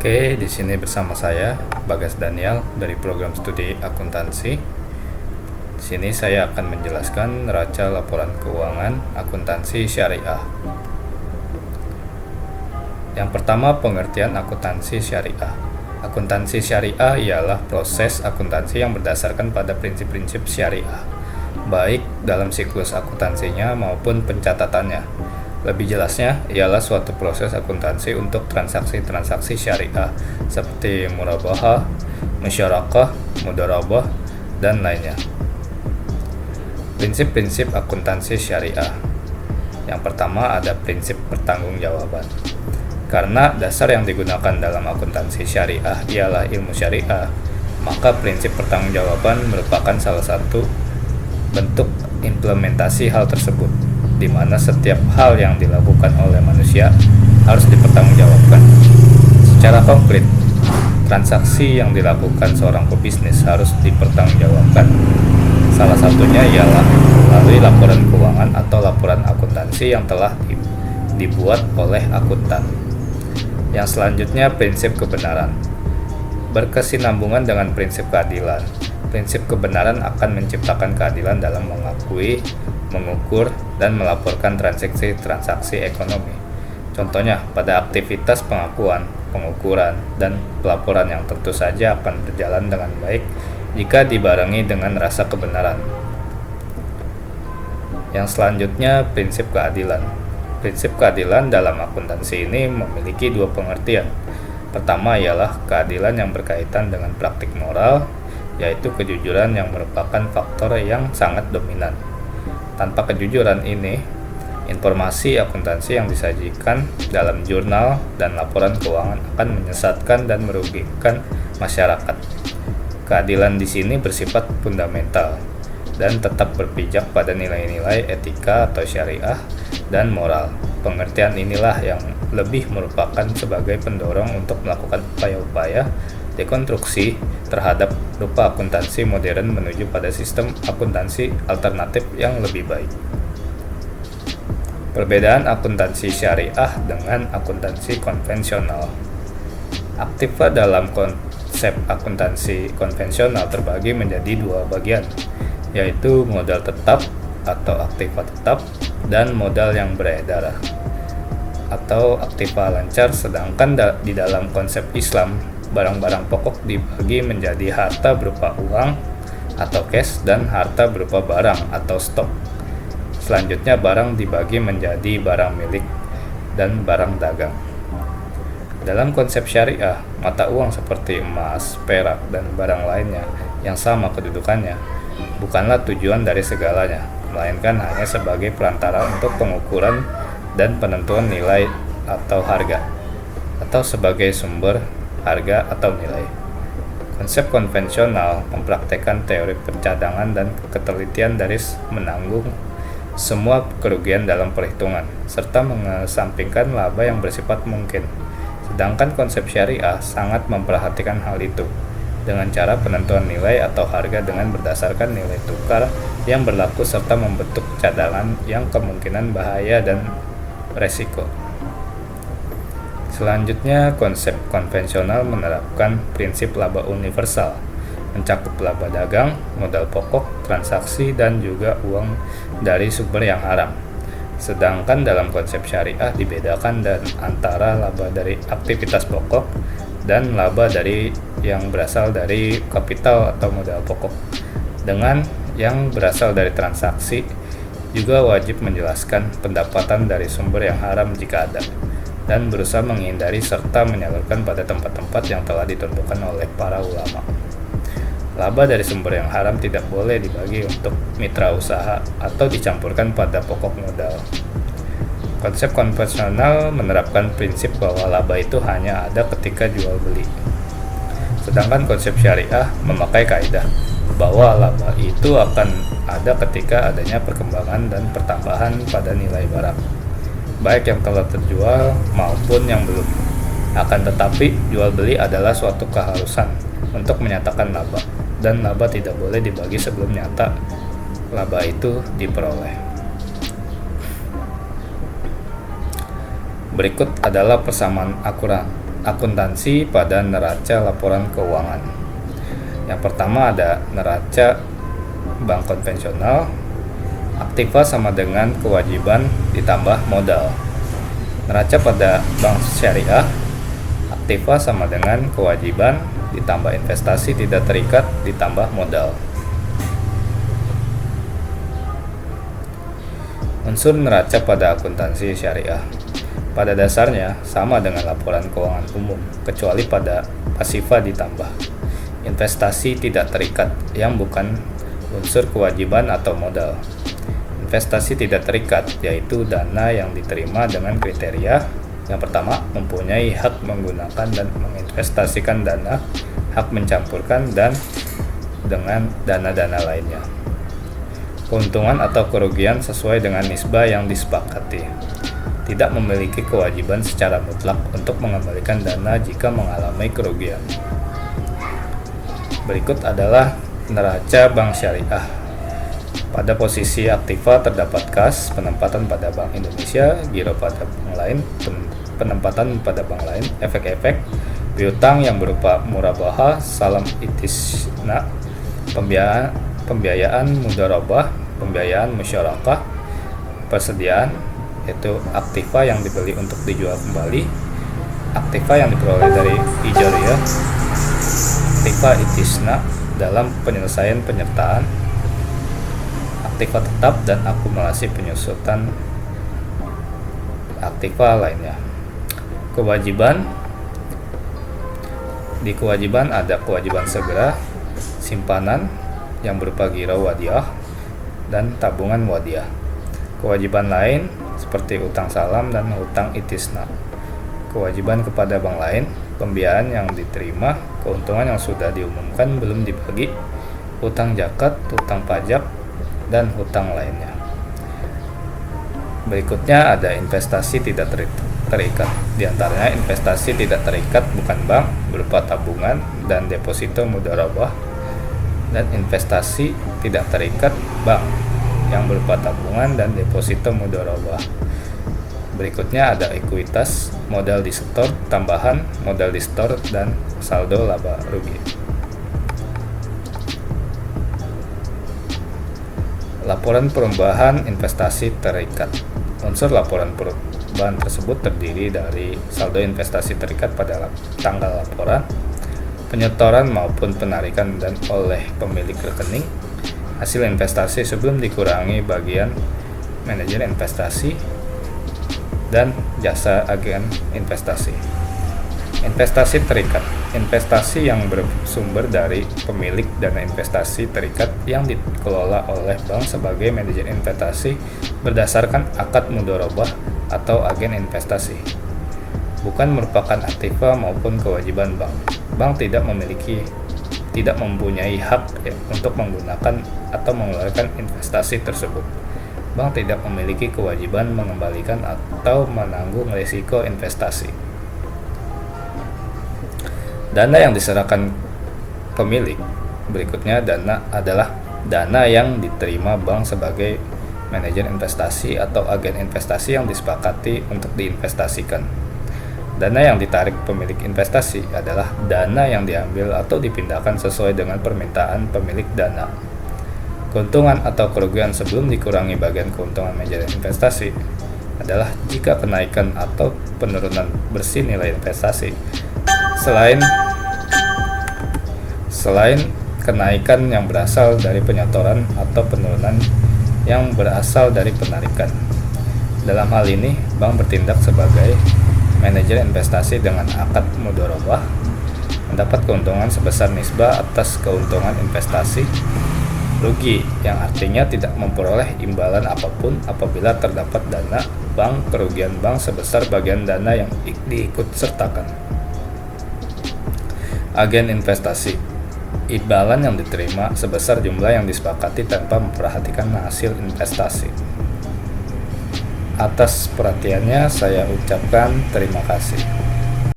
Oke, di sini bersama saya Bagas Daniel dari program studi akuntansi. Di sini saya akan menjelaskan neraca laporan keuangan akuntansi syariah. Yang pertama, pengertian akuntansi syariah. Akuntansi syariah ialah proses akuntansi yang berdasarkan pada prinsip-prinsip syariah, baik dalam siklus akuntansinya maupun pencatatannya. Lebih jelasnya, ialah suatu proses akuntansi untuk transaksi-transaksi syariah seperti murabahah, musyarakah, mudharabah, dan lainnya. Prinsip-prinsip akuntansi syariah. Yang pertama ada prinsip pertanggungjawaban. Karena dasar yang digunakan dalam akuntansi syariah ialah ilmu syariah, maka prinsip pertanggungjawaban merupakan salah satu bentuk implementasi hal tersebut, di mana setiap hal yang dilakukan oleh manusia harus dipertanggungjawabkan. Secara konkret, transaksi yang dilakukan seorang pebisnis harus dipertanggungjawabkan. Salah satunya ialah melalui laporan keuangan atau laporan akuntansi yang telah dibuat oleh akuntan. Yang selanjutnya, prinsip kebenaran. Berkesinambungan dengan prinsip keadilan. Prinsip kebenaran akan menciptakan keadilan dalam mengakui, mengukur, dan melaporkan transaksi ekonomi. Contohnya, pada aktivitas pengakuan, pengukuran, dan pelaporan yang tentu saja akan berjalan dengan baik jika dibarengi dengan rasa kebenaran. Yang selanjutnya, prinsip keadilan. Prinsip keadilan dalam akuntansi ini memiliki dua pengertian. Pertama ialah keadilan yang berkaitan dengan praktik moral, yaitu kejujuran yang merupakan faktor yang sangat dominan. Tanpa kejujuran ini, informasi akuntansi yang disajikan dalam jurnal dan laporan keuangan akan menyesatkan dan merugikan masyarakat. Keadilan di sini bersifat fundamental dan tetap berpijak pada nilai-nilai etika atau syariah dan moral. Pengertian inilah yang lebih merupakan sebagai pendorong untuk melakukan upaya-upaya dekonstruksi terhadap rupa akuntansi modern menuju pada sistem akuntansi alternatif yang lebih baik. Perbedaan akuntansi syariah dengan akuntansi konvensional. Aktiva dalam konsep akuntansi konvensional terbagi menjadi dua bagian, yaitu modal tetap atau aktiva tetap dan modal yang beredar atau aktiva lancar. Sedangkan di dalam konsep Islam, barang-barang pokok dibagi menjadi harta berupa uang atau cash dan harta berupa barang atau stok. Selanjutnya, barang dibagi menjadi barang milik dan barang dagang. Dalam konsep syariah, mata uang seperti emas, perak, dan barang lainnya yang sama kedudukannya bukanlah tujuan dari segalanya, melainkan hanya sebagai perantara untuk pengukuran dan penentuan nilai atau harga, atau sebagai sumber harga atau nilai. Konsep konvensional mempraktekkan teori percadangan dan ketelitian dari menanggung semua kerugian dalam perhitungan, serta mengesampingkan laba yang bersifat mungkin. Sedangkan konsep syariah sangat memperhatikan hal itu, dengan cara penentuan nilai atau harga dengan berdasarkan nilai tukar yang berlaku serta membentuk cadangan yang kemungkinan bahaya dan resiko. Selanjutnya, konsep konvensional menerapkan prinsip laba universal, mencakup laba dagang, modal pokok, transaksi, dan juga uang dari sumber yang haram. Sedangkan dalam konsep syariah dibedakan dan antara laba dari aktivitas pokok dan laba dari yang berasal dari kapital atau modal pokok. Dengan yang berasal dari transaksi, juga wajib menjelaskan pendapatan dari sumber yang haram jika ada, dan berusaha menghindari serta menyalurkan pada tempat-tempat yang telah ditentukan oleh para ulama. Laba dari sumber yang haram tidak boleh dibagi untuk mitra usaha atau dicampurkan pada pokok modal. Konsep konvensional menerapkan prinsip bahwa laba itu hanya ada ketika jual beli. Sedangkan konsep syariah memakai kaidah bahwa laba itu akan ada ketika adanya perkembangan dan pertambahan pada nilai barang, baik yang telah terjual maupun yang belum. Akan tetapi, jual beli adalah suatu keharusan untuk menyatakan laba, dan laba tidak boleh dibagi sebelum nyata laba itu diperoleh. Berikut adalah persamaan akuntansi pada neraca laporan keuangan. Yang pertama ada neraca bank konvensional. Aktiva sama dengan kewajiban ditambah modal. Neraca pada bank syariah. Aktiva sama dengan kewajiban ditambah investasi tidak terikat ditambah modal. Unsur neraca pada akuntansi syariah pada dasarnya sama dengan laporan keuangan umum, kecuali pada pasifa ditambah investasi tidak terikat yang bukan unsur kewajiban atau modal. Investasi tidak terikat yaitu dana yang diterima dengan kriteria yang pertama, mempunyai hak menggunakan dan menginvestasikan dana, hak mencampurkan dan dengan dana-dana lainnya. Keuntungan atau kerugian sesuai dengan nisbah yang disepakati. Tidak memiliki kewajiban secara mutlak untuk mengembalikan dana jika mengalami kerugian. Berikut adalah neraca bank syariah. Pada posisi aktiva terdapat kas, penempatan pada Bank Indonesia, giro pada bank lain, penempatan pada bank lain, efek-efek, piutang yang berupa murabahah, salam itisna, pembiayaan mudharabah, pembiayaan musyarakah, persediaan, yaitu aktiva yang dibeli untuk dijual kembali, aktiva yang diperoleh dari ijariyah, aktiva itisna dalam penyelesaian penyertaan, aktiva tetap dan akumulasi penyusutan aktiva lainnya. Kewajiban. Di kewajiban ada kewajiban segera, simpanan yang berupa giro wadiah dan tabungan wadiah. Kewajiban lain seperti utang salam dan utang itisna. Kewajiban kepada bank lain, pembiayaan yang diterima, keuntungan yang sudah diumumkan belum dibagi, utang zakat, utang pajak, dan hutang lainnya. Berikutnya ada investasi tidak terikat. Di antaranya investasi tidak terikat bukan bank berupa tabungan dan deposito mudharabah, dan investasi tidak terikat bank yang berupa tabungan dan deposito mudharabah. Berikutnya ada ekuitas, modal disetor, tambahan, modal disetor, dan saldo laba rugi. Laporan perubahan investasi terikat. Unsur laporan perubahan tersebut terdiri dari saldo investasi terikat pada tanggal laporan, penyetoran maupun penarikan dan oleh pemilik rekening, hasil investasi sebelum dikurangi bagian manajer investasi, dan jasa agen investasi. Investasi terikat. Investasi yang bersumber dari pemilik dana investasi terikat yang dikelola oleh bank sebagai manajer investasi berdasarkan akad mudharabah atau agen investasi. Bukan merupakan aktiva maupun kewajiban bank. Bank tidak mempunyai hak untuk menggunakan atau mengeluarkan investasi tersebut. Bank tidak memiliki kewajiban mengembalikan atau menanggung risiko investasi. Dana yang diserahkan pemilik. Berikutnya adalah dana yang diterima bank sebagai manajer investasi atau agen investasi yang disepakati untuk diinvestasikan. Dana yang ditarik pemilik investasi adalah dana yang diambil atau dipindahkan sesuai dengan permintaan pemilik dana. Keuntungan atau kerugian sebelum dikurangi bagian keuntungan manajer investasi adalah jika kenaikan atau penurunan bersih nilai investasi selain kenaikan yang berasal dari penyetoran atau penurunan yang berasal dari penarikan. Dalam hal ini, bank bertindak sebagai manajer investasi dengan akad mudharabah, mendapat keuntungan sebesar nisbah atas keuntungan investasi. Rugi yang artinya tidak memperoleh imbalan apapun apabila terdapat dana bank kerugian bank sebesar bagian dana yang diikut sertakan. Agen investasi. Imbalan yang diterima sebesar jumlah yang disepakati tanpa memperhatikan hasil investasi. Atas perhatiannya saya ucapkan terima kasih.